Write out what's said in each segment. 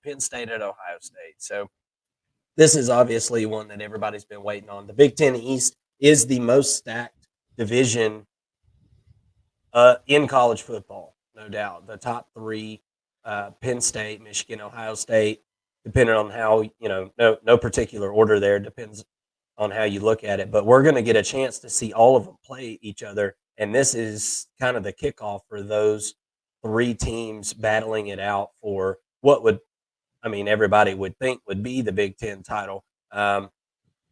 Penn State at Ohio State. So this is obviously one that everybody's been waiting on. The Big Ten East is the most stacked division in college football, no doubt. The top three, Penn State, Michigan, Ohio State, depending on how, no particular order there, depends on how you look at it. But we're going to get a chance to see all of them play each other. And this is kind of the kickoff for those three teams battling it out for what everybody would think would be the Big Ten title,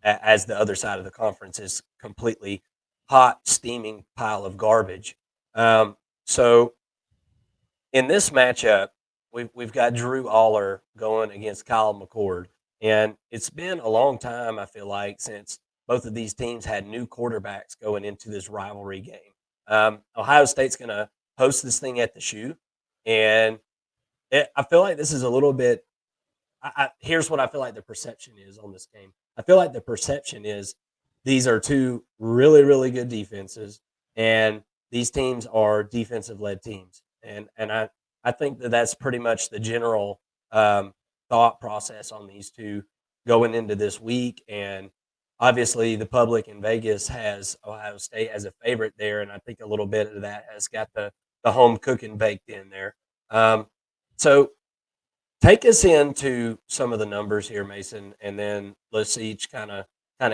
as the other side of the conference is completely hot, steaming pile of garbage. So in this matchup, we've got Drew Allar going against Kyle McCord. And it's been a long time, I feel like, since both of these teams had new quarterbacks going into this rivalry game. Ohio State's going to host this thing at the Shoe. And I feel like this is a little bit here's what I feel like the perception is on this game. I feel like the perception is these are two really, really good defenses, and these teams are defensive-led teams. And I think that that's pretty much the general thought process on these two going into this week. And obviously the public in Vegas has Ohio State as a favorite there, and I think a little bit of that has got the home cooking baked in there. So take us into some of the numbers here, Mason, and then let's each kind of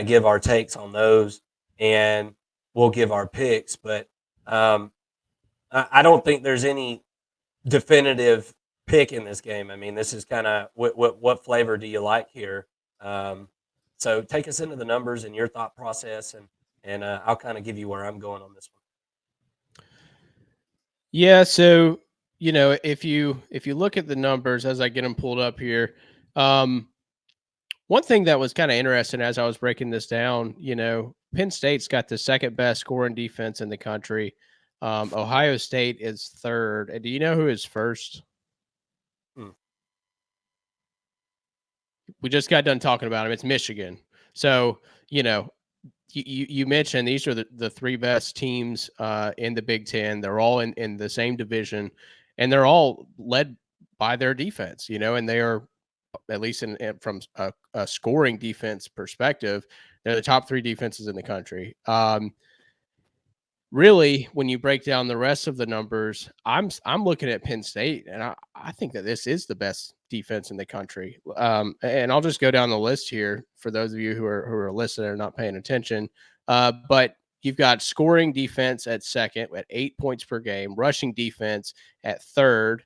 give our takes on those, and we'll give our picks. But I don't think there's any definitive pick in this game. I mean, this is kind of what flavor do you like here? So take us into the numbers and your thought process, and I'll kind of give you where I'm going on this one. Yeah, so if you look at the numbers as I get them pulled up here, one thing that was kind of interesting as I was breaking this down, Penn State's got the second best scoring defense in the country. Ohio State is third. And do you know who is first? We just got done talking about him. It's Michigan. So, you mentioned these are the three best teams in the Big Ten. They're all in the same division, and they're all led by their defense, and they are, at least from a scoring defense perspective, they're the top three defenses in the country. Really, when you break down the rest of the numbers, I'm looking at Penn State, and I think that this is the best defense in the country. And I'll just go down the list here for those of you who are listening or not paying attention. But you've got scoring defense at second at 8 points per game, rushing defense at third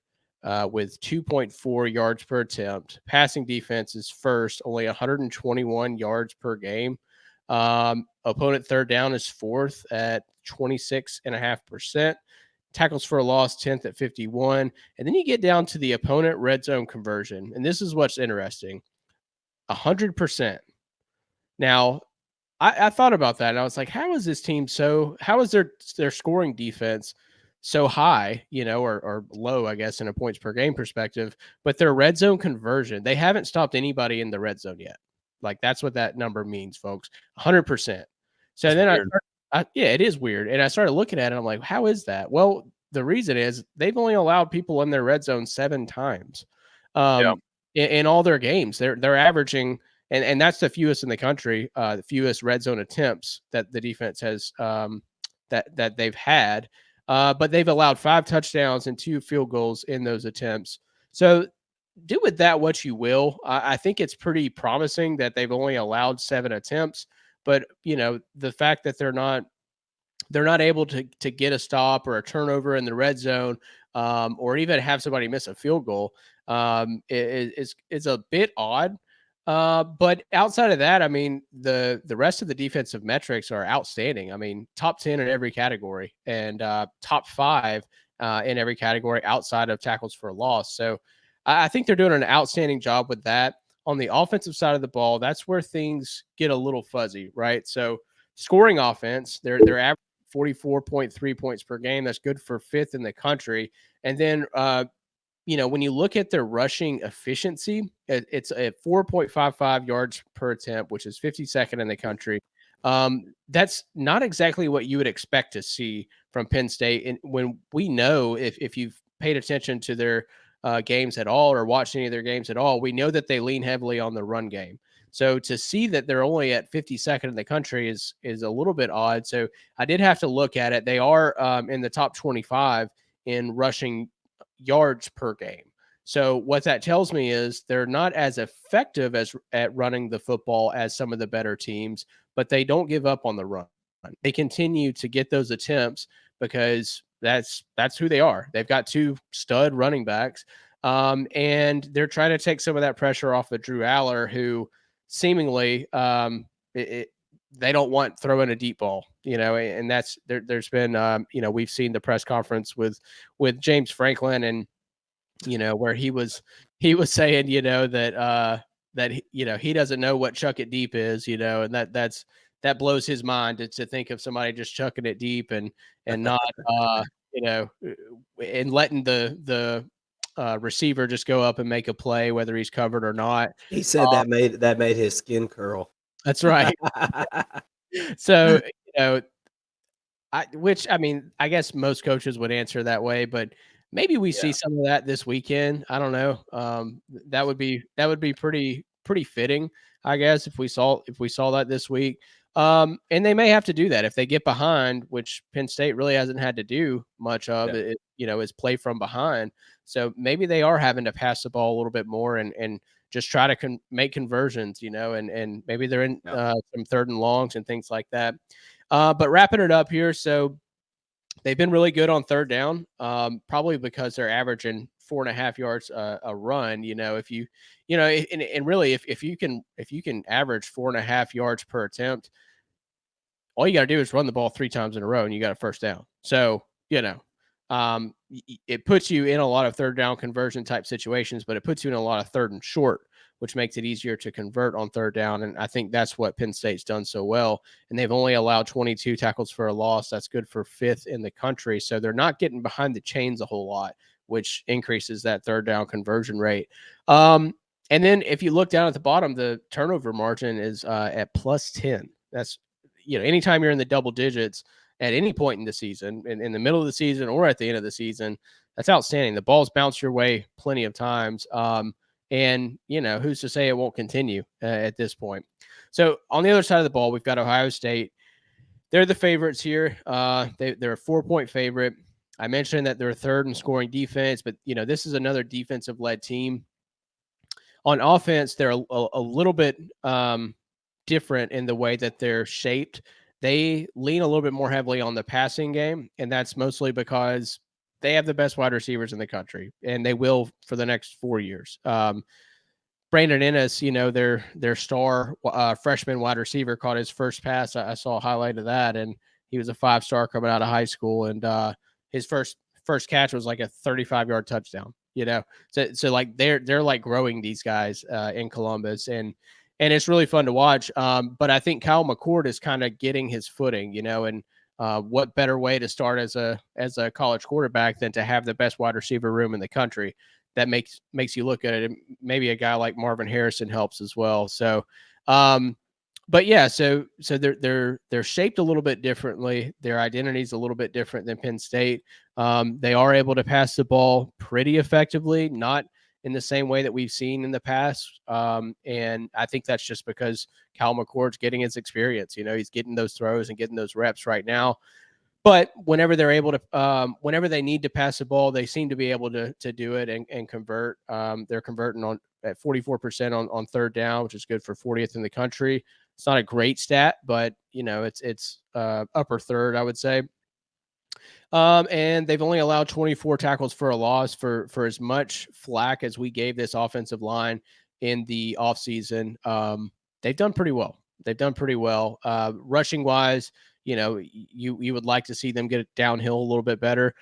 with 2.4 yards per attempt. Passing defense is first, only 121 yards per game. Opponent third down is fourth at 26.5%. Tackles for a loss, 10th at 51. And then you get down to the opponent red zone conversion. And this is what's interesting. 100%. Now, I thought about that, and I was like, how is this team how is their scoring defense so high, or low, I guess, in a points per game perspective, but their red zone conversion, they haven't stopped anybody in the red zone yet. Like, that's what that number means, folks. 100%. So then yeah, it is weird. And I started looking at it. I'm like, how is that? Well, the reason is they've only allowed people in their red zone 7 times in all their games. They're averaging, and that's the fewest in the country, the fewest red zone attempts that the defense has that they've had. But they've allowed 5 touchdowns and 2 field goals in those attempts. So do with that what you will. I think it's pretty promising that they've only allowed 7 attempts. But, the fact that they're not able to get a stop or a turnover in the red zone, or even have somebody miss a field goal, is a bit odd. But outside of that, I mean, the rest of the defensive metrics are outstanding. I mean, top 10 in every category, and top 5 in every category outside of tackles for a loss. So I think they're doing an outstanding job with that. On the offensive side of the ball, that's where things get a little fuzzy, right? So scoring offense, they're averaging 44.3 points per game. That's good for 5th in the country. And then, when you look at their rushing efficiency, it's at 4.55 yards per attempt, which is 52nd in the country. That's not exactly what you would expect to see from Penn State. And when we know, if you've paid attention to their games at all or watched any of their games at all, we know that they lean heavily on the run game. So to see that they're only at 52nd in the country is a little bit odd. So I did have to look at it. They are in the top 25 in rushing yards per game. So what that tells me is they're not as effective as at running the football as some of the better teams, but they don't give up on the run. They continue to get those attempts because that's who they are. They've got two stud running backs, and they're trying to take some of that pressure off of Drew Allar, who seemingly they don't want throwing a deep ball, and that's there's been we've seen the press conference with James Franklin, and where he was saying that he doesn't know what chuck it deep is, and that blows his mind to think of somebody just chucking it deep and not and letting the receiver just go up and make a play whether he's covered or not. He said that made his skin curl. That's right. So, I guess most coaches would answer that way, but maybe we see some of that this weekend. I don't know. That would be pretty fitting, I guess, if we saw that this week. And they may have to do that if they get behind, which Penn State really hasn't had to do much of. Yeah. Is play from behind. So maybe they are having to pass the ball a little bit more and just try to make conversions, and maybe they're in some third and longs and things like that. But wrapping it up here, so they've been really good on third down, probably because they're averaging 4.5 yards a run. If you, and really, if you can average 4.5 yards per attempt, all you got to do is run the ball 3 times in a row, and you got a first down. So it puts you in a lot of third down conversion type situations, but it puts you in a lot of third and short, which makes it easier to convert on third down. And I think that's what Penn State's done so well. And they've only allowed 22 tackles for a loss. That's good for 5th in the country. So they're not getting behind the chains a whole lot, which increases that third down conversion rate. And then if you look down at the bottom, the turnover margin is at plus 10. That's, anytime you're in the double digits at any point in the season, in the middle of the season or at the end of the season, that's outstanding. The ball's bounced your way plenty of times. And, who's to say it won't continue at this point? So on the other side of the ball, we've got Ohio State. They're the favorites here. They're a 4-point favorite. I mentioned that they're third in scoring defense, but, this is another defensive-led team. On offense, they're a little bit different in the way that they're shaped. They lean a little bit more heavily on the passing game, and that's mostly because they have the best wide receivers in the country, and they will for the next 4 years. Brandon Ennis, their star freshman wide receiver, caught his first pass. I saw a highlight of that, and he was a 5-star coming out of high school, and his first catch was like a 35-yard touchdown. So like they're like growing these guys in Columbus, and it's really fun to watch. But I think Kyle McCord is kind of getting his footing, and what better way to start as a college quarterback than to have the best wide receiver room in the country? That makes you look at it. Maybe a guy like Marvin Harrison helps as well. So, but yeah, so they're shaped a little bit differently. Their identity is a little bit different than Penn State. They are able to pass the ball pretty effectively, not in the same way that we've seen in the past. And I think that's just because Kyle McCord's getting his experience. He's getting those throws and getting those reps right now. But whenever they're able to, whenever they need to pass the ball, they seem to be able to do it and convert. They're converting at 44% on third down, which is good for 40th in the country. It's not a great stat, but it's upper third, I would say. And they've only allowed 24 tackles for a loss for as much flack as we gave this offensive line in the offseason. They've done pretty well. Rushing wise, you would like to see them get downhill a little bit better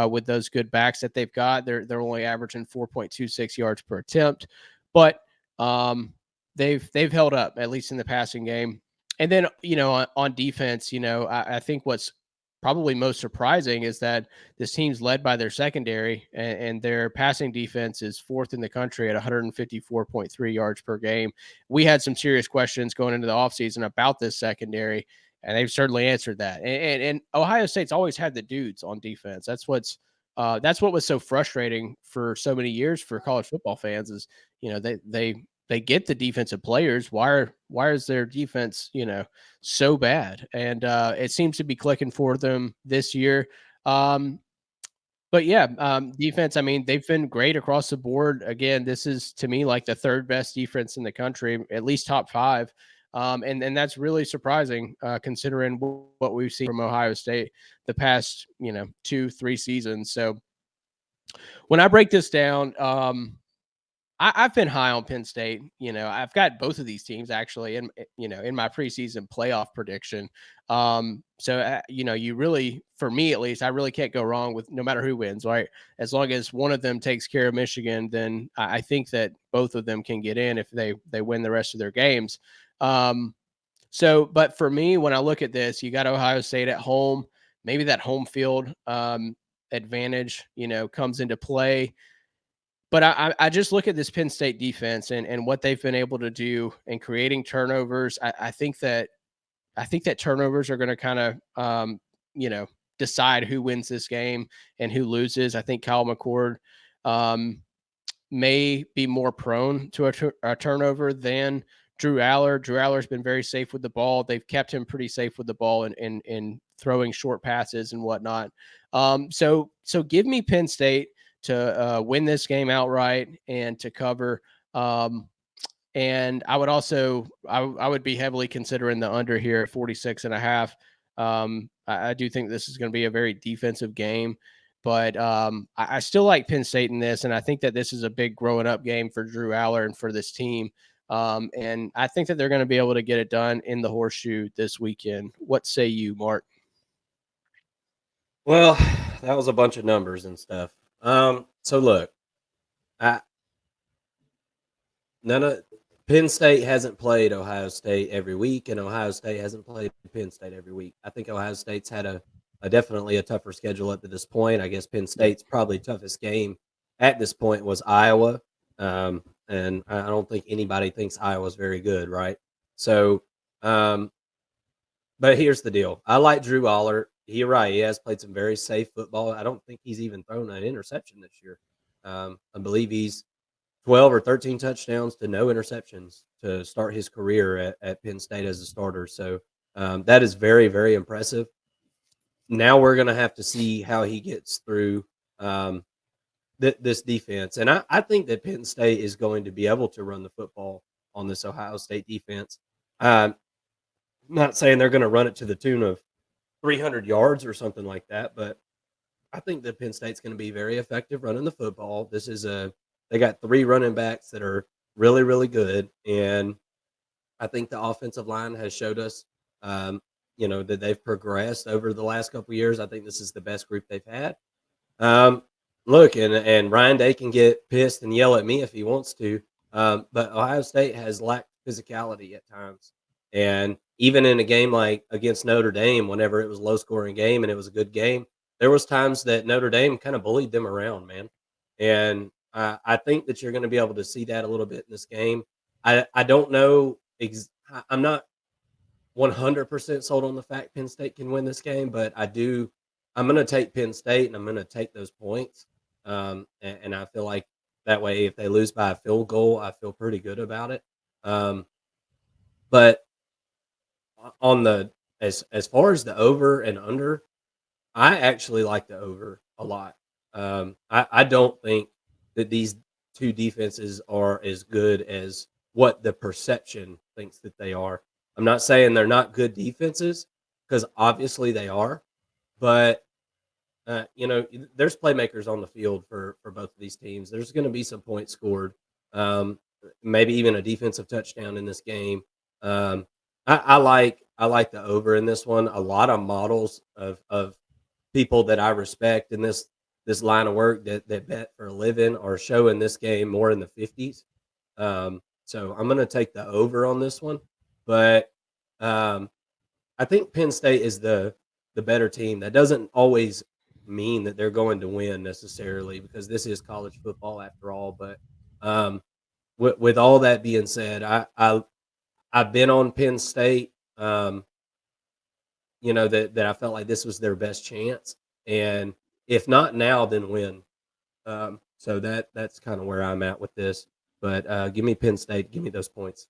with those good backs that they've got. They're only averaging 4.26 yards per attempt, but they've held up, at least in the passing game. And then, on defense, I think what's probably most surprising is that this team's led by their secondary, and their passing defense is 4th in the country at 154.3 yards per game. We had some serious questions going into the offseason about this secondary, and they've certainly answered that. And Ohio State's always had the dudes on defense. That's what's that's what was so frustrating for so many years for college football fans is, they get the defensive players. Why is their defense, so bad? And it seems to be clicking for them this year. Um, but yeah, defense, I mean, they've been great across the board. Again, this is to me like the third best defense in the country, at least top five. And that's really surprising considering what we've seen from Ohio State the past, 2-3 seasons. So when I break this down, I've been high on Penn State. I've got both of these teams actually in my preseason playoff prediction. You really, for me at least, I really can't go wrong with no matter who wins, right? As long as one of them takes care of Michigan, then I think that both of them can get in if they win the rest of their games. But for me, when I look at this, you got Ohio State at home. Maybe that home field advantage, comes into play. But I just look at this Penn State defense and what they've been able to do in creating turnovers. I think that turnovers are going to kind of decide who wins this game and who loses. I think Kyle McCord um, may be more prone to a turnover than Drew Allar. Drew Allar's been very safe with the ball. They've kept him pretty safe with the ball in throwing short passes and whatnot. So give me Penn State to win this game outright and to cover. And I would also I would be heavily considering the under here at 46.5. I do think this is going to be a very defensive game, but I still like Penn State in this, and I think that this is a big growing up game for Drew Allar and for this team. And I think that they're going to be able to get it done in the Horseshoe this weekend. What say you, Mark? Well, that was a bunch of numbers and stuff. So look, I none of Penn State hasn't played Ohio State every week, and Ohio State hasn't played Penn State every week. I think Ohio State's had a definitely a tougher schedule up to this point. I guess Penn State's probably toughest game at this point was Iowa, and I don't think anybody thinks Iowa's very good, right? So, um, but here's the deal: I like Drew Aller. You're right; he has played some very safe football. I don't think he's even thrown an interception this year. I believe he's 12 or 13 touchdowns to no interceptions to start his career at Penn State as a starter. So that is very, very impressive. Now we're going to have to see how he gets through um, this defense. And I think that Penn State is going to be able to run the football on this Ohio State defense. I'm not saying they're going to run it to the tune of 300 yards or something like that, but I think that Penn State's going to be very effective running the football. They got three running backs that are really, really good, and I think the offensive line has showed us, that they've progressed over the last couple of years. I think this is the best group they've had. Um, Look, and Ryan Day can get pissed and yell at me if he wants to, but Ohio State has lacked physicality at times, and even in a game like against Notre Dame, whenever it was a low scoring game and it was a good game, there was times that Notre Dame kind of bullied them around, man. And I think that you're going to be able to see that a little bit in this game. I don't know. I'm not 100% sold on the fact Penn State can win this game, but I do. I'm going to take Penn State, and I'm going to take those points. And I feel like that way, if they lose by a field goal, I feel pretty good about it. Um, but on the as far as the over and under, I actually like the over a lot. I don't think that these two defenses are as good as what the perception thinks that they are. I'm not saying they're not good defenses because obviously they are, but there's playmakers on the field for both of these teams. There's going to be some points scored, um, maybe even a defensive touchdown in this game. Um, I like the over in this one. A lot of models of people that I respect in this line of work that bet for a living are showing this game more in the 50s. So I'm going to take the over on this one, but um, I think Penn State is the better team. That doesn't always mean that they're going to win necessarily because this is college football after all. But um, with all that being said, I've been on Penn State. That I felt like this was their best chance, and If not now, then when? So that's kind of where I'm at with this. But give me Penn State. Give me those points.